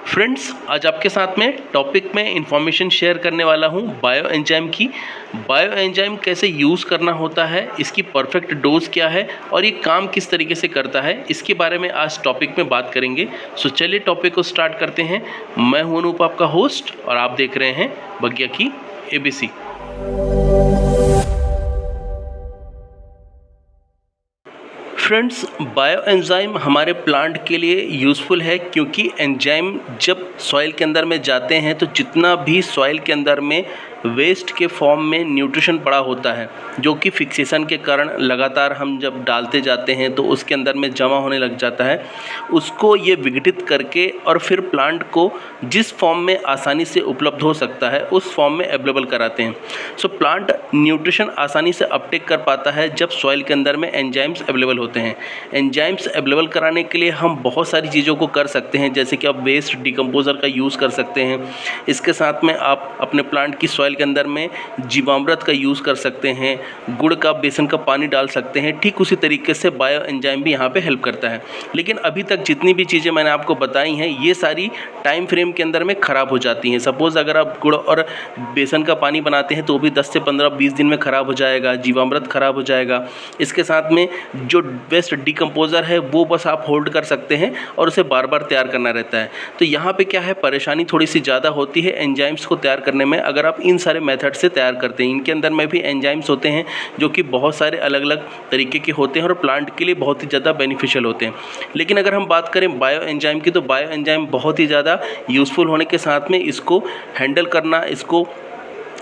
Friends, आज आपके साथ में टॉपिक में इंफॉर्मेशन शेयर करने वाला हूं बायो एंजाइम की। बायो एंजाइम कैसे यूज़ करना होता है, इसकी परफेक्ट डोज क्या है और ये काम किस तरीके से करता है, इसके बारे में आज टॉपिक में बात करेंगे। सो चलिए टॉपिक को स्टार्ट करते हैं। मैं हूं अनूप, आपका होस्ट, और आप देख रहे हैं बग्या की ABC। फ्रेंड्स, बायो एंजाइम हमारे प्लांट के लिए यूज़फुल है क्योंकि एंजाइम जब सॉइल के अंदर में जाते हैं तो जितना भी सॉइल के अंदर में वेस्ट के फॉर्म में न्यूट्रिशन पड़ा होता है, जो कि फिक्सेशन के कारण लगातार हम जब डालते जाते हैं तो उसके अंदर में जमा होने लग जाता है, उसको ये विघटित करके और फिर प्लांट को जिस फॉर्म में आसानी से उपलब्ध हो सकता है उस फॉर्म में अवेलेबल कराते हैं। सो प्लांट न्यूट्रिशन आसानी से अपटेक कर पाता है जब सॉइल के अंदर में एंजाइम्स अवेलेबल होते हैं। एंजाइम्स अवेलेबल कराने के लिए हम बहुत सारी चीज़ों को कर सकते हैं, जैसे कि आप वेस्ट डिकम्पोज़र का यूज़ कर सकते हैं। इसके साथ में आप अपने प्लांट की सॉइल के अंदर में जीवामृत का यूज़ कर सकते हैं, गुड़ का, बेसन का पानी डाल सकते हैं। ठीक उसी तरीके से बायो एंजाइम भी यहाँ पे हेल्प करता है। लेकिन अभी तक जितनी भी चीज़ें मैंने आपको बताई हैं ये सारी टाइम फ्रेम के अंदर में ख़राब हो जाती हैं। सपोज़ अगर आप गुड़ और बेसन का पानी बनाते हैं तो भी 10 से 15-20 दिन में ख़राब हो जाएगा, जीवामृत ख़राब हो जाएगा। इसके साथ में जो वेस्ट डिकम्पोज़र है वो बस आप होल्ड कर सकते हैं और उसे बार बार तैयार करना रहता है। तो यहाँ पे क्या है, परेशानी थोड़ी सी ज़्यादा होती है एंजाइम्स को तैयार करने में। अगर आप इन सारे मेथड से तैयार करते हैं, इनके अंदर में भी एंजाइम्स होते हैं जो कि बहुत सारे अलग अलग तरीके के होते हैं और प्लांट के लिए बहुत ही ज़्यादा बेनिफिशियल होते हैं। लेकिन अगर हम बात करें बायो एंजाइम की, तो बायो एंजाइम बहुत ही ज़्यादा यूज़फुल होने के साथ में इसको हैंडल करना, इसको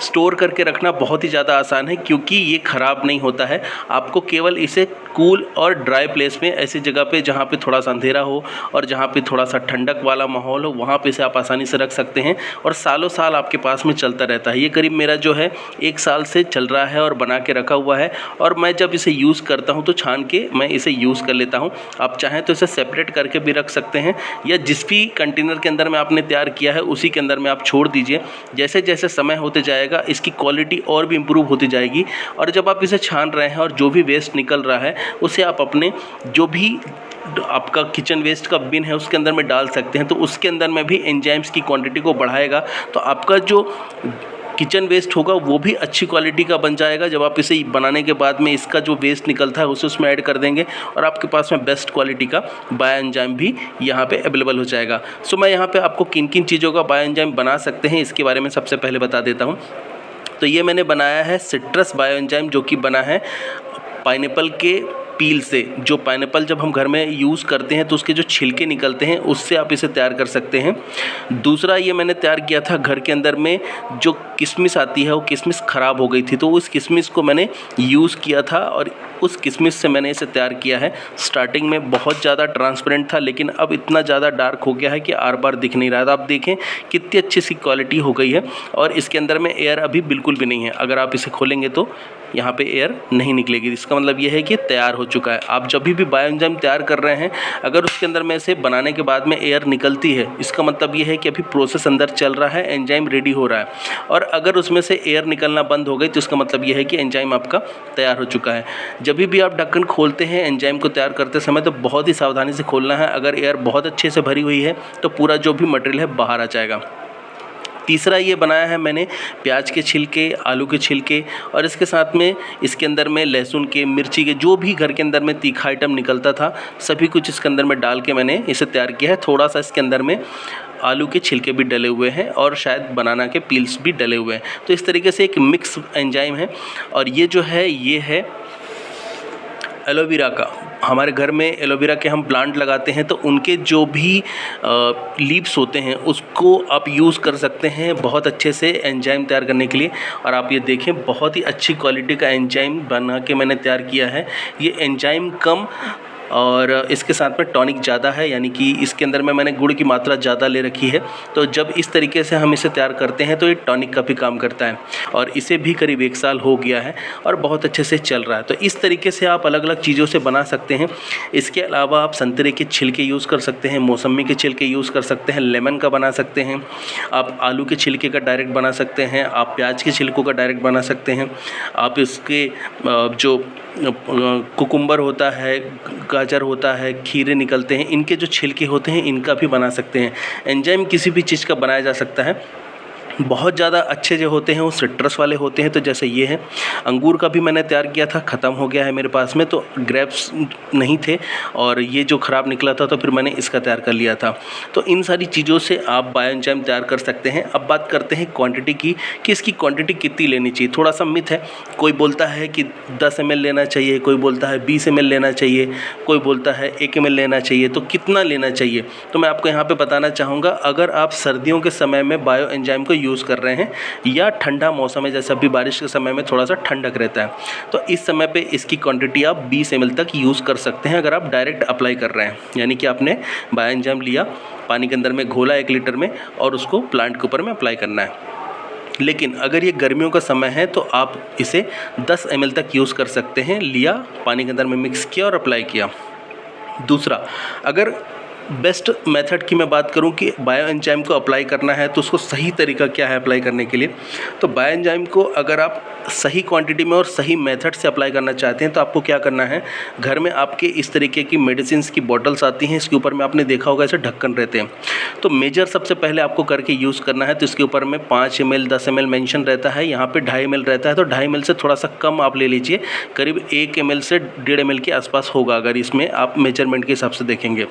स्टोर करके रखना बहुत ही ज़्यादा आसान है क्योंकि ये ख़राब नहीं होता है। आपको केवल इसे कूल और ड्राई प्लेस में, ऐसी जगह पे जहाँ पे थोड़ा सा अंधेरा हो और जहाँ पे थोड़ा सा ठंडक वाला माहौल हो, वहाँ पे इसे आप आसानी से रख सकते हैं और सालों साल आपके पास में चलता रहता है। ये करीब मेरा जो है 1 साल से चल रहा है और बना के रखा हुआ है। और मैं जब इसे यूज़ करता हूँ तो छान के मैं इसे यूज़ कर लेता हूँ। आप चाहें तो इसे सेपरेट करके भी रख सकते हैं या जिस भी कंटेनर के अंदर में आपने तैयार किया है उसी के अंदर में आप छोड़ दीजिए। जैसे जैसे समय होते जाएगा इसकी क्वालिटी और भी इम्प्रूव होती जाएगी। और जब आप इसे छान रहे हैं और जो भी वेस्ट निकल रहा है उसे आप अपने जो भी आपका किचन वेस्ट का बिन है उसके अंदर में डाल सकते हैं। तो उसके अंदर में भी एंजाइम्स की क्वांटिटी को बढ़ाएगा, तो आपका जो किचन वेस्ट होगा वो भी अच्छी क्वालिटी का बन जाएगा। जब आप इसे बनाने के बाद में इसका जो वेस्ट निकलता है उसे उसमें ऐड कर देंगे और आपके पास में बेस्ट क्वालिटी का बायो एंजाइम भी यहाँ पे अवेलेबल हो जाएगा। सो मैं यहाँ पे आपको किन किन चीज़ों का बायो एंजाइम बना सकते हैं इसके बारे में सबसे पहले बता देता हूँ। तो ये मैंने बनाया है सिट्रस बायो एंजाइम, जो कि बना है पाइनएप्पल के पील से। जो पाइनएप्पल जब हम घर में यूज़ करते हैं तो उसके जो छिलके निकलते हैं उससे आप इसे तैयार कर सकते हैं। दूसरा, ये मैंने तैयार किया था घर के अंदर में जो किशमिश आती है, वो किशमिश ख़राब हो गई थी तो उस किशमिश को मैंने यूज़ किया था और उस किशमिश से मैंने इसे तैयार किया है। स्टार्टिंग में बहुत ज़्यादा ट्रांसपेरेंट था लेकिन अब इतना ज़्यादा डार्क हो गया है कि आर बार दिख नहीं रहा था। आप देखें कितनी अच्छी सी क्वालिटी हो गई है और इसके अंदर में एयर अभी बिल्कुल भी नहीं है। अगर आप इसे खोलेंगे तो यहाँ पे एयर नहीं निकलेगी। इसका मतलब ये है कि तैयार हो चुका है। आप जब भी बायो एंजाइम तैयार कर रहे हैं, अगर उसके अंदर में से बनाने के बाद में एयर निकलती है, इसका मतलब ये है कि अभी प्रोसेस अंदर चल रहा है, एंजाइम रेडी हो रहा है। और अगर उसमें से एयर निकलना बंद हो गई तो इसका मतलब ये है कि एंजाइम आपका तैयार हो चुका है। जब भी आप ढक्कन खोलते हैं एंजाइम को तैयार करते समय तो बहुत ही सावधानी से खोलना है। अगर एयर बहुत अच्छे से भरी हुई है तो पूरा जो भी मटेरियल है बाहर आ जाएगा। तीसरा, ये बनाया है मैंने प्याज के छिलके, आलू के छिलके और इसके साथ में इसके अंदर में लहसुन के, मिर्ची के, जो भी घर के अंदर में तीखा आइटम निकलता था सभी कुछ इसके अंदर में डाल के मैंने इसे तैयार किया है। थोड़ा सा इसके अंदर में आलू के छिलके भी डले हुए हैं और शायद बनाना के पील्स भी डले हुए हैं। तो इस तरीके से एक मिक्स एंजाइम है। और ये जो है ये है एलोवेरा का। हमारे घर में एलोवेरा के हम प्लांट लगाते हैं तो उनके जो भी लीव्स होते हैं उसको आप यूज़ कर सकते हैं बहुत अच्छे से एंजाइम तैयार करने के लिए। और आप ये देखें बहुत ही अच्छी क्वालिटी का एंजाइम बना के मैंने तैयार किया है। ये एंजाइम कम और इसके साथ में टॉनिक ज़्यादा है, यानी कि इसके अंदर में मैंने गुड़ की मात्रा ज़्यादा ले रखी है। तो जब इस तरीके से हम इसे तैयार करते हैं तो ये टॉनिक का भी काम करता है और इसे भी करीब 1 साल हो गया है और बहुत अच्छे से चल रहा है। तो इस तरीके से आप अलग अलग चीज़ों से बना सकते हैं। इसके अलावा आप संतरे के छिलके यूज़ कर सकते हैं, मौसमी के छिलके यूज़ कर सकते हैं, लेमन का बना सकते हैं, आप आलू के छिलके का डायरेक्ट बना सकते हैं, आप प्याज के छिलकों का डायरेक्ट बना सकते हैं, आप इसके जो कुकुम्बर होता है गाजर होता है, खीरे निकलते हैं, इनके जो छिलके होते हैं इनका भी बना सकते हैं। एंजाइम किसी भी चीज़ का बनाया जा सकता है। बहुत ज़्यादा अच्छे जो होते हैं वो सिट्रस वाले होते हैं, तो जैसे ये है। अंगूर का भी मैंने तैयार किया था, ख़त्म हो गया है मेरे पास में, तो ग्रेप्स नहीं थे और ये जो ख़राब निकला था तो फिर मैंने इसका तैयार कर लिया था। तो इन सारी चीज़ों से आप बायो एंजाइम तैयार कर सकते हैं। अब बात करते हैं क्वांटिटी की कि इसकी क्वांटिटी कितनी लेनी चाहिए। थोड़ा सा मिथ है, कोई बोलता है कि 10 ml लेना चाहिए, कोई बोलता है 20 ml लेना चाहिए, कोई बोलता है 1 ml लेना चाहिए। तो कितना लेना चाहिए तो मैं आपको यहाँ पे बताना चाहूँगा। अगर आप सर्दियों के समय में बायो एंजाइम को यूज़ कर रहे हैं या ठंडा मौसम है, जैसे अभी बारिश के समय में थोड़ा सा ठंडक रहता है, तो इस समय पे इसकी क्वांटिटी आप 20 ml तक यूज़ कर सकते हैं। अगर आप डायरेक्ट अप्लाई कर रहे हैं, यानी कि आपने बायो एंजाइम लिया, पानी के अंदर में घोला 1 लीटर में और उसको प्लांट के ऊपर में अप्लाई करना है। लेकिन अगर ये गर्मियों का समय है तो आप इसे 10 ml तक यूज़ कर सकते हैं। लिया, पानी के अंदर में मिक्स किया और अप्लाई किया। दूसरा, अगर बेस्ट मेथड की मैं बात करूं कि बायो एंजाइम को अप्लाई करना है तो उसको सही तरीका क्या है अप्लाई करने के लिए, तो बायो एंजाइम को अगर आप सही क्वांटिटी में और सही मेथड से अप्लाई करना चाहते हैं तो आपको क्या करना है, घर में आपके इस तरीके की मेडिसिन की बॉटल्स आती हैं, इसके ऊपर में आपने देखा होगा ऐसे ढक्कन रहते हैं। तो मेजर सबसे पहले आपको करके यूज़ करना है, तो इसके ऊपर में 5 ml 10 ml मेंशन रहता है, यहाँ पे 2.5 ml रहता है, तो 2.5 ml से थोड़ा सा कम आप ले लीजिए, करीब 1 ml से 1.5 ml के आसपास होगा अगर इसमें आप मेजरमेंट के हिसाब से देखेंगे।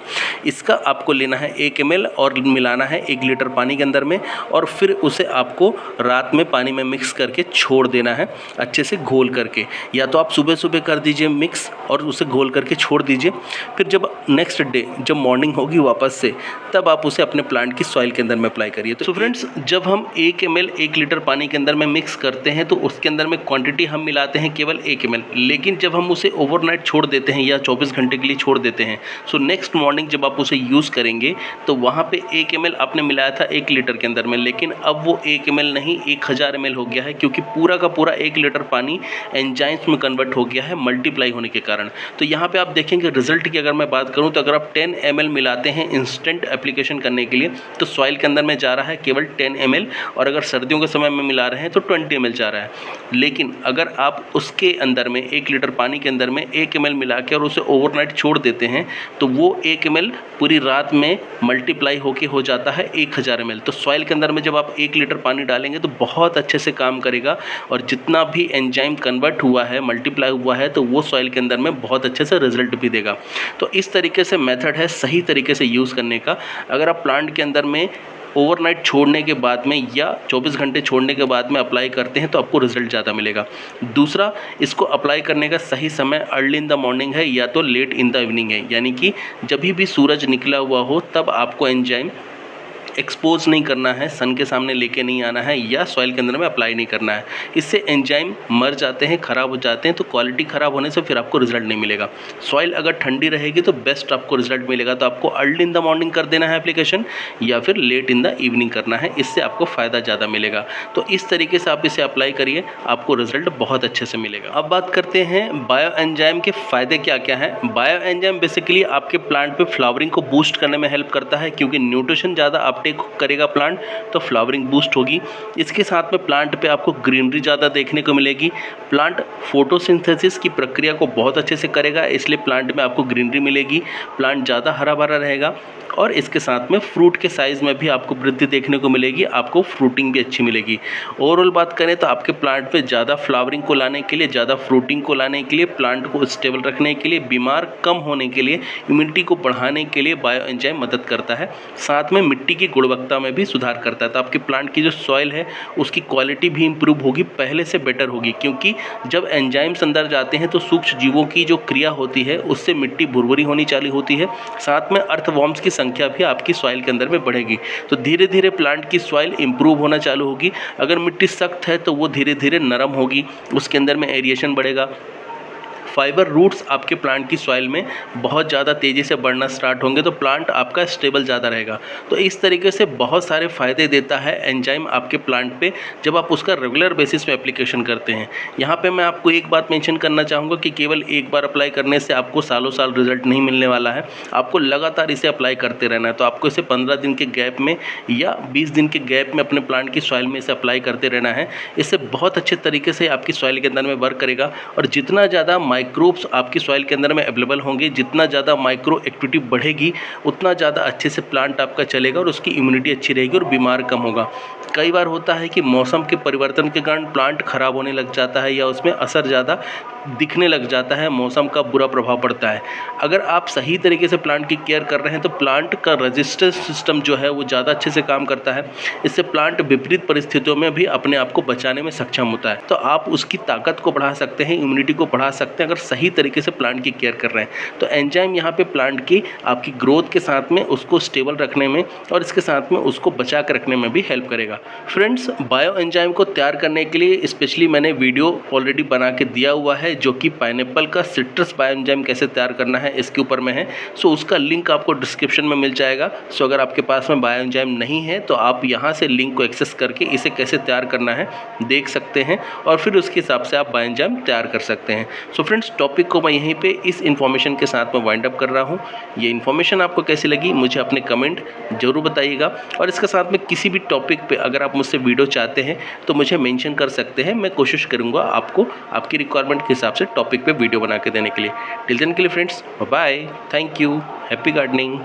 इसका आपको लेना है 1 ml और मिलाना है 1 लीटर पानी के अंदर में, और फिर उसे आपको रात में पानी में मिक्स करके छोड़ देना है अच्छे से घोल करके। या तो आप सुबह सुबह कर दीजिए मिक्स और उसे घोल करके छोड़ दीजिए, फिर जब नेक्स्ट डे जब मॉर्निंग होगी वापस से, तब आप उसे अपने प्लांट की सॉइल के अंदर में अप्लाई करिए। तो फ्रेंड्स, जब हम 1 ml 1 लीटर पानी के अंदर में मिक्स करते हैं तो उसके अंदर में क्वांटिटी हम मिलाते हैं केवल 1 ml, लेकिन जब हम उसे ओवरनाइट छोड़ देते हैं या 24 घंटे के लिए छोड़ देते हैं, सो नेक्स्ट मॉर्निंग जब आप उसे यूज़ करेंगे तो वहाँ पे 1 ml आपने मिलाया था 1 लीटर के अंदर में, लेकिन अब वो 1 ml नहीं 1000 ml हो गया है, क्योंकि पूरा का पूरा 1 लीटर पानी एंजाइम्स में कन्वर्ट हो गया है मल्टीप्लाई होने के कारण। तो यहाँ पे आप देखेंगे रिजल्ट की अगर मैं बात करूँ तो अगर आप 10 ml मिलाते हैं इंस्टेंट एप्लीकेशन करने के लिए तो सॉइल के अंदर में जा रहा है केवल 10 ml, और अगर सर्दियों के समय में मिला रहे हैं तो 20 ml जा रहा है। लेकिन अगर आप उसके अंदर में 1 लीटर पानी के अंदर में 1 ml मिला के और उसे ओवरनाइट छोड़ देते हैं तो वो 1 ml पूरी रात में मल्टीप्लाई होके हो जाता है 1000 ml। तो सॉइल के अंदर में जब आप 1 लीटर पानी डालेंगे तो बहुत अच्छे से काम करेगा, और जितना भी एंजाइम कन्वर्ट हुआ है मल्टीप्लाई हुआ है तो वो सॉइल के अंदर में बहुत अच्छे से रिजल्ट भी देगा। तो इस तरीके से मेथड है सही तरीके से यूज़ करने का। अगर आप प्लांट के अंदर में ओवरनाइट छोड़ने के बाद में या 24 घंटे छोड़ने के बाद में अप्लाई करते हैं तो आपको रिजल्ट ज़्यादा मिलेगा। दूसरा, इसको अप्लाई करने का सही समय अर्ली इन द मॉर्निंग है या तो लेट इन द इवनिंग है, यानी कि जब भी सूरज निकला हुआ हो तब आपको एंजाइम एक्सपोज नहीं करना है, सन के सामने लेके नहीं आना है या सॉइल के अंदर में अप्लाई नहीं करना है। इससे एंजाइम मर जाते हैं, ख़राब हो जाते हैं, तो क्वालिटी ख़राब होने से फिर आपको रिजल्ट नहीं मिलेगा। सॉइल अगर ठंडी रहेगी तो बेस्ट आपको रिजल्ट मिलेगा। तो आपको अर्ली इन द मॉर्निंग कर देना है एप्लीकेशन या फिर लेट इन द इवनिंग करना है, इससे आपको फ़ायदा ज़्यादा मिलेगा। तो इस तरीके से आप इसे अप्लाई करिए, आपको रिजल्ट बहुत अच्छे से मिलेगा। अब बात करते हैं बायो एंजाइम के फ़ायदे क्या क्या हैं। बायो एंजाइम बेसिकली आपके प्लांट पे फ्लावरिंग को बूस्ट करने में हेल्प करता है, क्योंकि न्यूट्रिशन ज़्यादा अपटेक करेगा प्लांट तो फ्लावरिंग बूस्ट होगी। इसके साथ में प्लांट पे आपको ग्रीनरी ज़्यादा देखने को मिलेगी। प्लांट फोटोसिंथेसिस की प्रक्रिया को बहुत अच्छे से करेगा, इसलिए प्लांट में आपको ग्रीनरी मिलेगी, प्लांट ज़्यादा हरा भरा रहेगा, और इसके साथ में फ्रूट के साइज़ में भी आपको वृद्धि देखने को मिलेगी, आपको फ्रूटिंग भी अच्छी मिलेगी। ओवरऑल बात करें तो आपके प्लांट पे ज़्यादा फ्लावरिंग को लाने के लिए, ज़्यादा फ्रूटिंग को लाने के लिए, प्लांट को स्टेबल रखने के लिए, बीमार कम होने के लिए, इम्यूनिटी को बढ़ाने के लिए बायो एंजाइम मदद करता है। साथ में मिट्टी की गुणवत्ता में भी सुधार करता है। तो आपके प्लांट की जो सॉइल है उसकी क्वालिटी भी इंप्रूव होगी, पहले से बेटर होगी, क्योंकि जब एंजाइम्स अंदर जाते हैं तो सूक्ष्म जीवों की जो क्रिया होती है उससे मिट्टी भुरभुरी होनी चालू होती है। साथ में अर्थवॉर्म्स की संख्या भी आपकी सॉइल के अंदर में बढ़ेगी, तो धीरे धीरे प्लांट की सॉइल इंप्रूव होना चालू होगी। अगर मिट्टी सख्त है तो वो धीरे धीरे नरम होगी, उसके अंदर में एरिएशन बढ़ेगा। फाइबर रूट्स आपके प्लांट की सॉइल में बहुत ज़्यादा तेज़ी से बढ़ना स्टार्ट होंगे, तो प्लांट आपका स्टेबल ज़्यादा रहेगा। तो इस तरीके से बहुत सारे फ़ायदे देता है एंजाइम आपके प्लांट पे जब आप उसका रेगुलर बेसिस पे एप्लीकेशन करते हैं। यहाँ पे मैं आपको एक बात मेंशन करना चाहूँगा कि केवल एक बार अप्लाई करने से आपको सालों साल रिजल्ट नहीं मिलने वाला है, आपको लगातार इसे अप्लाई करते रहना है। तो आपको इसे 15 दिन के गैप में या 20 दिन के गैप में अपने प्लांट की सॉइल में इसे अप्लाई करते रहना है। इससे बहुत अच्छे तरीके से आपकी सॉइल के अंदर में वर्क करेगा, और जितना ज़्यादा माइक्रोब्स आपकी सॉइल के अंदर में अवेलेबल होंगे। जितना ज़्यादा माइक्रो एक्टिविटी बढ़ेगी उतना ज़्यादा अच्छे से प्लांट आपका चलेगा और उसकी इम्यूनिटी अच्छी रहेगी और बीमार कम होगा। कई बार होता है कि मौसम के परिवर्तन के कारण प्लांट खराब होने लग जाता है या उसमें असर ज़्यादा दिखने लग जाता है, मौसम का बुरा प्रभाव पड़ता है। अगर आप सही तरीके से प्लांट की केयर कर रहे हैं तो प्लांट का रेजिस्टेंस सिस्टम जो है वो ज़्यादा अच्छे से काम करता है। इससे प्लांट विपरीत परिस्थितियों में भी अपने आप को बचाने में सक्षम होता है। तो आप उसकी ताकत को बढ़ा सकते हैं, इम्यूनिटी को बढ़ा सकते हैं अगर सही तरीके से प्लांट की केयर कर रहे हैं। तो एंजाइम यहाँ पे प्लांट की आपकी ग्रोथ के साथ में उसको स्टेबल रखने में और इसके साथ में उसको बचा कर रखने में भी हेल्प करेगा। फ्रेंड्स, बायो एंजाइम को तैयार करने के लिए स्पेशली मैंने वीडियो ऑलरेडी बना के दिया हुआ है जो कि पाइनएप्पल का सिट्रस बायो एंजाइम कैसे तैयार करना है इसके ऊपर में है। सो उसका लिंक आपको डिस्क्रिप्शन में मिल जाएगा। सो अगर आपके पास में बायो एंजाइम नहीं है तो आप यहाँ से लिंक को एक्सेस करके इसे कैसे तैयार करना है देख सकते हैं और फिर उसके हिसाब से आप बायो एंजाइम तैयार कर सकते हैं। सो फ्रेंड्स, टॉपिक को मैं यहीं पे इस इन्फॉर्मेशन के साथ में वाइंड अप कर रहा हूँ। ये इन्फॉर्मेशन आपको कैसी लगी मुझे अपने कमेंट जरूर बताइएगा और इसके साथ में किसी भी टॉपिक पे अगर आप मुझसे वीडियो चाहते हैं तो मुझे मेंशन कर सकते हैं। मैं कोशिश करूँगा आपको आपकी रिक्वायरमेंट के हिसाब से टॉपिक पे वीडियो बना के देने के लिए। टिल देन के लिए friends, bye, thank you, happy gardening.